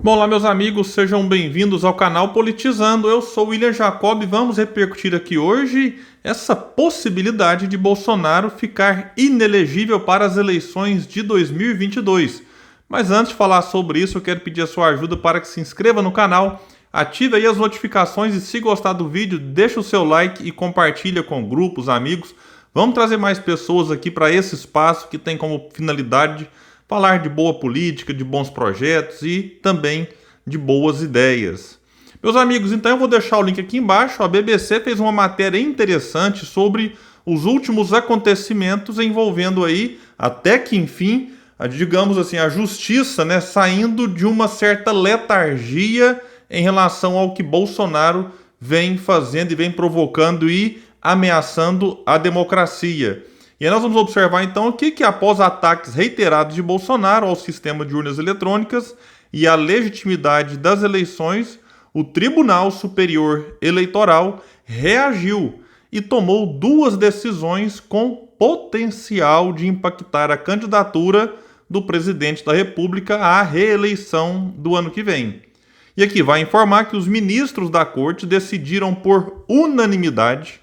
Bom, lá meus amigos, sejam bem-vindos ao canal Politizando. Eu sou o William Jacob e vamos repercutir aqui hoje essa possibilidade de Bolsonaro ficar inelegível para as eleições de 2022. Mas antes de falar sobre isso, eu quero pedir a sua ajuda para que se inscreva no canal, ative aí as notificações e se gostar do vídeo, deixa o seu like e compartilha com grupos, amigos. Vamos trazer mais pessoas aqui para esse espaço que tem como finalidade falar de boa política, de bons projetos e também de boas ideias. Meus amigos, então eu vou deixar o link aqui embaixo. A BBC fez uma matéria interessante sobre os últimos acontecimentos envolvendo aí, até que enfim, digamos assim, a justiça, né, saindo de uma certa letargia em relação ao que Bolsonaro vem fazendo e vem provocando e ameaçando a democracia. E aí nós vamos observar então aqui que após ataques reiterados de Bolsonaro ao sistema de urnas eletrônicas e à legitimidade das eleições, o Tribunal Superior Eleitoral reagiu e tomou duas decisões com potencial de impactar a candidatura do presidente da República à reeleição do ano que vem. E aqui vai informar que os ministros da Corte decidiram por unanimidade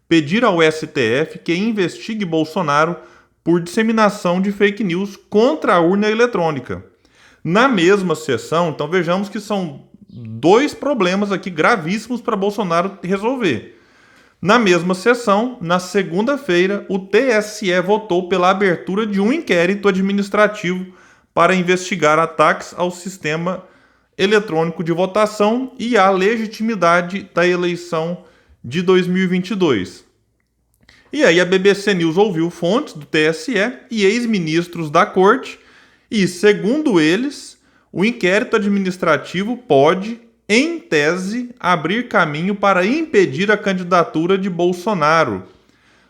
pedir ao STF que investigue Bolsonaro por disseminação de fake news contra a urna eletrônica. Na mesma sessão, então vejamos que são dois problemas aqui gravíssimos para Bolsonaro resolver. Na mesma sessão, na segunda-feira, o TSE votou pela abertura de um inquérito administrativo para investigar ataques ao sistema eletrônico de votação e à legitimidade da eleição de 2022. E aí a BBC News ouviu fontes do TSE e ex-ministros da corte e, segundo eles, o inquérito administrativo pode, em tese, abrir caminho para impedir a candidatura de Bolsonaro.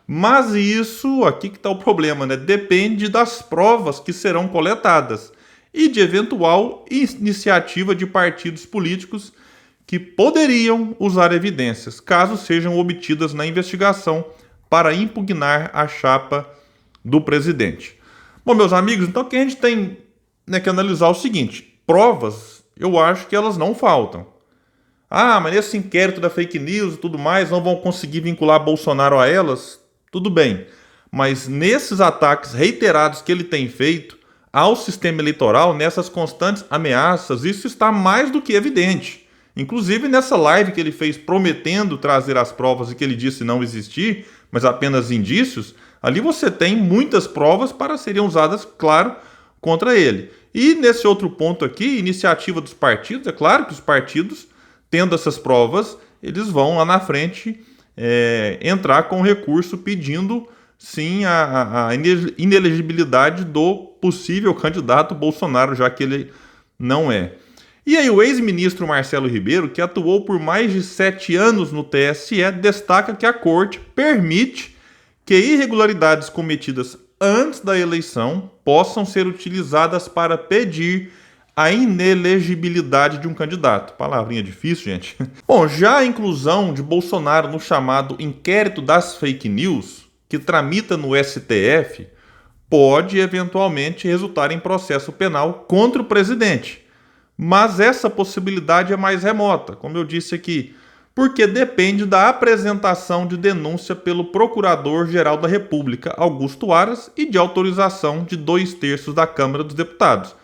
Mas isso, aqui que está o problema, né? Depende das provas que serão coletadas e de eventual iniciativa de partidos políticos que poderiam usar evidências, caso sejam obtidas na investigação, para impugnar a chapa do presidente. Bom, meus amigos, então aqui a gente tem, né, que analisar o seguinte: provas, eu acho que elas não faltam. Ah, mas esse inquérito da fake news e tudo mais não vão conseguir vincular Bolsonaro a elas? Tudo bem. Mas nesses ataques reiterados que ele tem feito ao sistema eleitoral, nessas constantes ameaças, isso está mais do que evidente. Inclusive nessa live que ele fez prometendo trazer as provas e que ele disse não existir, mas apenas indícios, ali você tem muitas provas para serem usadas, claro, contra ele. E nesse outro ponto aqui, iniciativa dos partidos, é claro que os partidos, tendo essas provas, eles vão lá na frente entrar com recurso pedindo, sim, a inelegibilidade do possível candidato Bolsonaro, já que ele não é. E aí o ex-ministro Marcelo Ribeiro, que atuou por mais de 7 anos no TSE, destaca que a corte permite que irregularidades cometidas antes da eleição possam ser utilizadas para pedir a inelegibilidade de um candidato. Palavrinha difícil, gente. Bom, já a inclusão de Bolsonaro no chamado inquérito das fake news, que tramita no STF, pode eventualmente resultar em processo penal contra o presidente. Mas essa possibilidade é mais remota, como eu disse aqui, porque depende da apresentação de denúncia pelo Procurador-Geral da República, Augusto Aras, e de autorização de 2/3 da Câmara dos Deputados.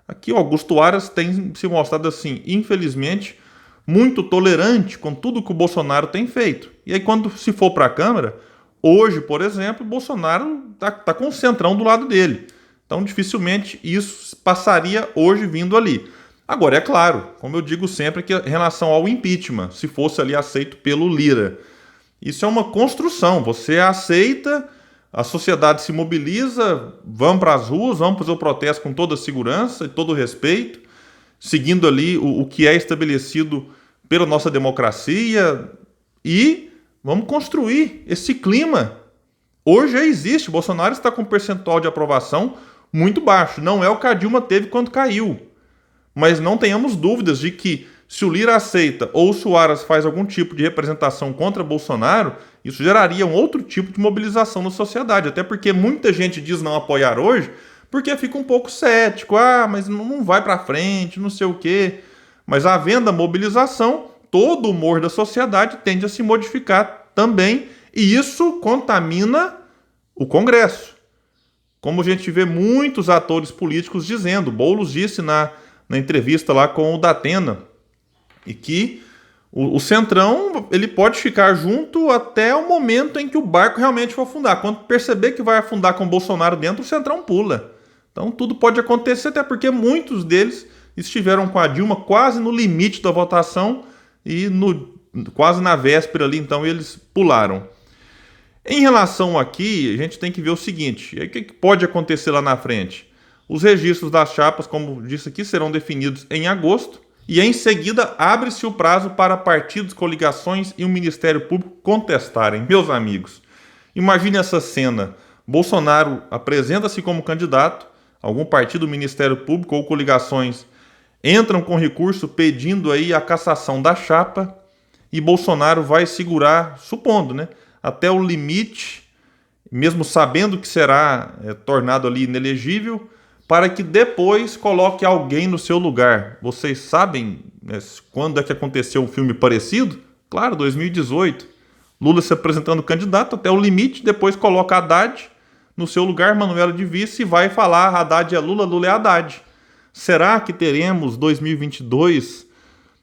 Aqui o Augusto Aras tem se mostrado, assim, infelizmente, muito tolerante com tudo que o Bolsonaro tem feito. E aí quando se for para a Câmara, hoje, por exemplo, o Bolsonaro tá com o centrão do lado dele. Então dificilmente isso passaria hoje vindo ali. Agora, é claro, como eu digo sempre, que em relação ao impeachment, se fosse ali aceito pelo Lira, isso é uma construção. Você aceita, a sociedade se mobiliza, vamos para as ruas, vamos fazer o protesto com toda a segurança e todo o respeito, seguindo ali o que é estabelecido pela nossa democracia e vamos construir esse clima. Hoje já existe, Bolsonaro está com um percentual de aprovação muito baixo, não é o que a Dilma teve quando caiu. Mas não tenhamos dúvidas de que se o Lira aceita ou se o Aras faz algum tipo de representação contra Bolsonaro, isso geraria um outro tipo de mobilização na sociedade. Até porque muita gente diz não apoiar hoje, porque fica um pouco cético. Ah, mas não vai para frente, não sei o quê. Mas havendo a mobilização, todo o humor da sociedade tende a se modificar também, e isso contamina o Congresso. Como a gente vê muitos atores políticos dizendo, Boulos disse na entrevista lá com o Datena, e que o Centrão ele pode ficar junto até o momento em que o barco realmente for afundar. Quando perceber que vai afundar com o Bolsonaro dentro, o Centrão pula. Então tudo pode acontecer, até porque muitos deles estiveram com a Dilma quase no limite da votação e quase na véspera ali, então eles pularam. Em relação aqui, a gente tem que ver o seguinte, o que pode acontecer lá na frente? Os registros das chapas, como disse aqui, serão definidos em agosto, e em seguida abre-se o prazo para partidos, coligações e o Ministério Público contestarem. Meus amigos, imagine essa cena, Bolsonaro apresenta-se como candidato, algum partido, Ministério Público ou coligações entram com recurso pedindo aí a cassação da chapa, e Bolsonaro vai segurar, supondo, né, até o limite, mesmo sabendo que será tornado ali inelegível, para que depois coloque alguém no seu lugar. Vocês sabem, né, quando é que aconteceu um filme parecido? Claro, 2018. Lula se apresentando candidato até o limite, depois coloca Haddad no seu lugar, Manoela de vice, e vai falar Haddad é Lula, Lula é Haddad. Será que teremos 2022,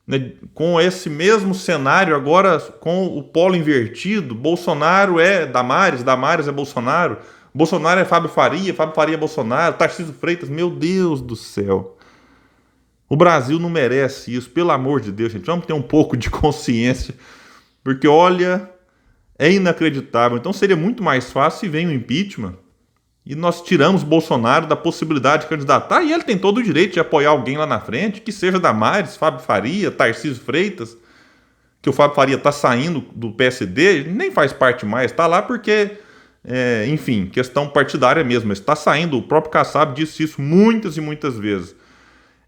né, com esse mesmo cenário, agora com o polo invertido? Bolsonaro é Damares, Damares é Bolsonaro, Bolsonaro é Fábio Faria é Bolsonaro, Tarcísio Freitas, meu Deus do céu. O Brasil não merece isso, pelo amor de Deus, gente. Vamos ter um pouco de consciência, porque olha, é inacreditável. Então seria muito mais fácil se vem o impeachment e nós tiramos Bolsonaro da possibilidade de candidatar, e ele tem todo o direito de apoiar alguém lá na frente, que seja Damares, Fábio Faria, Tarcísio Freitas, que o Fábio Faria está saindo do PSD, nem faz parte mais, está lá porque, enfim, questão partidária mesmo, está saindo, o próprio Kassab disse isso muitas e muitas vezes.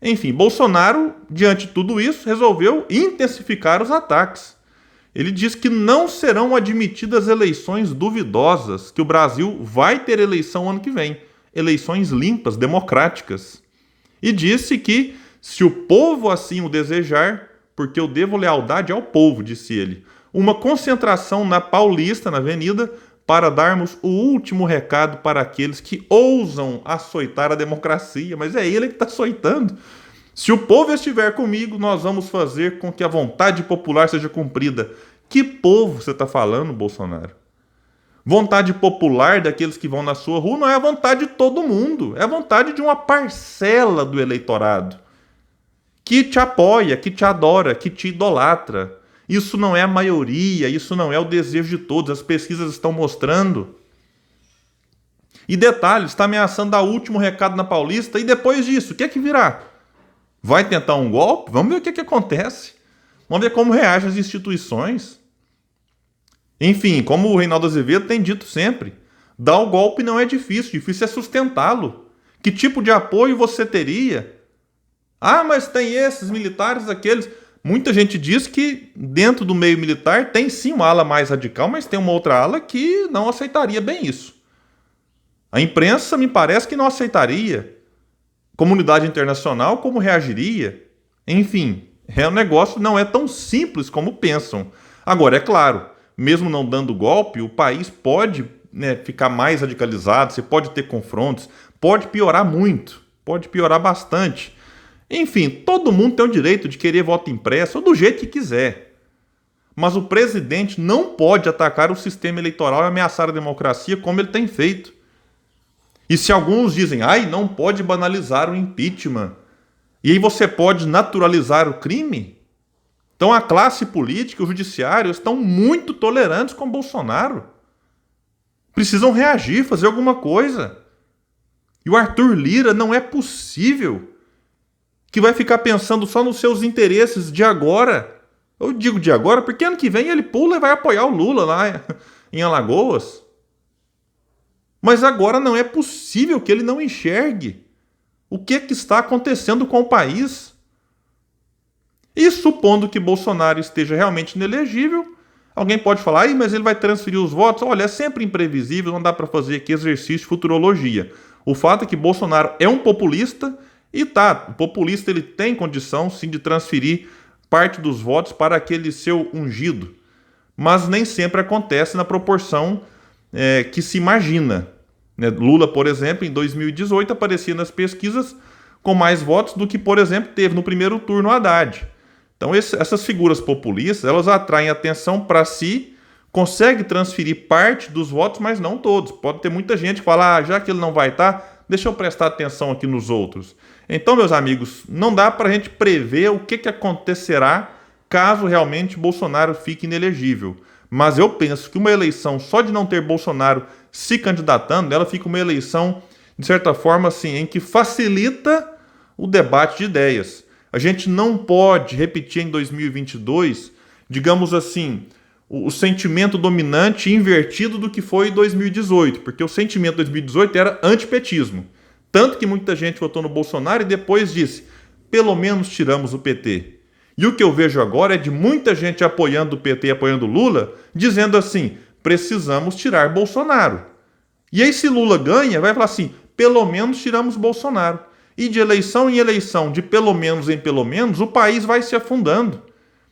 Enfim, Bolsonaro, diante de tudo isso, resolveu intensificar os ataques. Ele diz que não serão admitidas eleições duvidosas, que o Brasil vai ter eleição ano que vem, eleições limpas, democráticas. E disse que, se o povo assim o desejar, porque eu devo lealdade ao povo, disse ele, uma concentração na Paulista, na Avenida, para darmos o último recado para aqueles que ousam açoitar a democracia. Mas é ele que está açoitando. Se o povo estiver comigo, nós vamos fazer com que a vontade popular seja cumprida. Que povo você está falando, Bolsonaro? Vontade popular daqueles que vão na sua rua não é a vontade de todo mundo. É a vontade de uma parcela do eleitorado que te apoia, que te adora, que te idolatra. Isso não é a maioria, isso não é o desejo de todos. As pesquisas estão mostrando. E detalhe, está ameaçando dar o último recado na Paulista. E depois disso, o que é que virá? Vai tentar um golpe? Vamos ver o que é que acontece. Vamos ver como reagem as instituições. Enfim, como o Reinaldo Azevedo tem dito sempre, dar o golpe não é difícil é sustentá-lo. Que tipo de apoio você teria? Ah, mas tem esses militares, aqueles. Muita gente diz que dentro do meio militar tem sim uma ala mais radical, mas tem uma outra ala que não aceitaria bem isso. A imprensa me parece que não aceitaria. Comunidade internacional, como reagiria? Enfim, o negócio não é tão simples como pensam. Agora, é claro, mesmo não dando golpe, o país pode, né, ficar mais radicalizado, você pode ter confrontos, pode piorar muito, pode piorar bastante. Enfim, todo mundo tem o direito de querer voto impresso ou do jeito que quiser. Mas o presidente não pode atacar o sistema eleitoral e ameaçar a democracia como ele tem feito. E se alguns dizem, ai, não pode banalizar o impeachment, e aí você pode naturalizar o crime? Então a classe política e o judiciário estão muito tolerantes com Bolsonaro. Precisam reagir, fazer alguma coisa. E o Arthur Lira não é possível que vai ficar pensando só nos seus interesses de agora. Eu digo de agora porque ano que vem ele pula e vai apoiar o Lula lá em Alagoas. Mas agora não é possível que ele não enxergue o que está acontecendo com o país. E supondo que Bolsonaro esteja realmente inelegível, alguém pode falar, mas ele vai transferir os votos? Olha, é sempre imprevisível, não dá para fazer aqui exercício de futurologia. O fato é que Bolsonaro é um populista e o populista ele tem condição sim de transferir parte dos votos para aquele seu ungido, mas nem sempre acontece na proporção que se imagina. Lula, por exemplo, em 2018 aparecia nas pesquisas com mais votos do que, por exemplo, teve no primeiro turno o Haddad. Então essas figuras populistas, elas atraem atenção para si, conseguem transferir parte dos votos, mas não todos. Pode ter muita gente que fala, já que ele não vai estar, deixa eu prestar atenção aqui nos outros. Então, meus amigos, não dá para a gente prever o que acontecerá caso realmente Bolsonaro fique inelegível. Mas eu penso que uma eleição só de não ter Bolsonaro se candidatando, ela fica uma eleição, de certa forma, assim, em que facilita o debate de ideias. A gente não pode repetir em 2022, digamos assim, o sentimento dominante invertido do que foi em 2018, porque o sentimento de 2018 era antipetismo. Tanto que muita gente votou no Bolsonaro e depois disse, pelo menos tiramos o PT. E o que eu vejo agora é de muita gente apoiando o PT e apoiando o Lula, dizendo assim, precisamos tirar Bolsonaro. E aí se Lula ganha, vai falar assim, pelo menos tiramos Bolsonaro. E de eleição em eleição, de pelo menos em pelo menos, o país vai se afundando.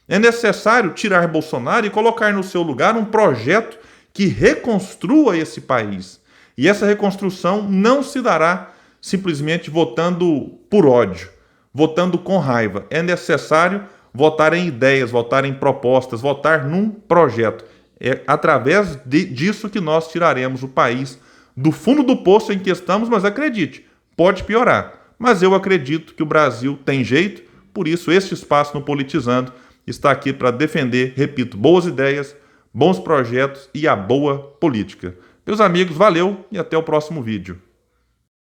É necessário tirar Bolsonaro e colocar no seu lugar um projeto que reconstrua esse país. E essa reconstrução não se dará simplesmente votando por ódio, votando com raiva. É necessário votar em ideias, votar em propostas, votar num projeto. É através disso que nós tiraremos o país do fundo do poço em que estamos, mas acredite, pode piorar. Mas eu acredito que o Brasil tem jeito, por isso este espaço no Politizando está aqui para defender, repito, boas ideias, bons projetos e a boa política. Meus amigos, valeu e até o próximo vídeo.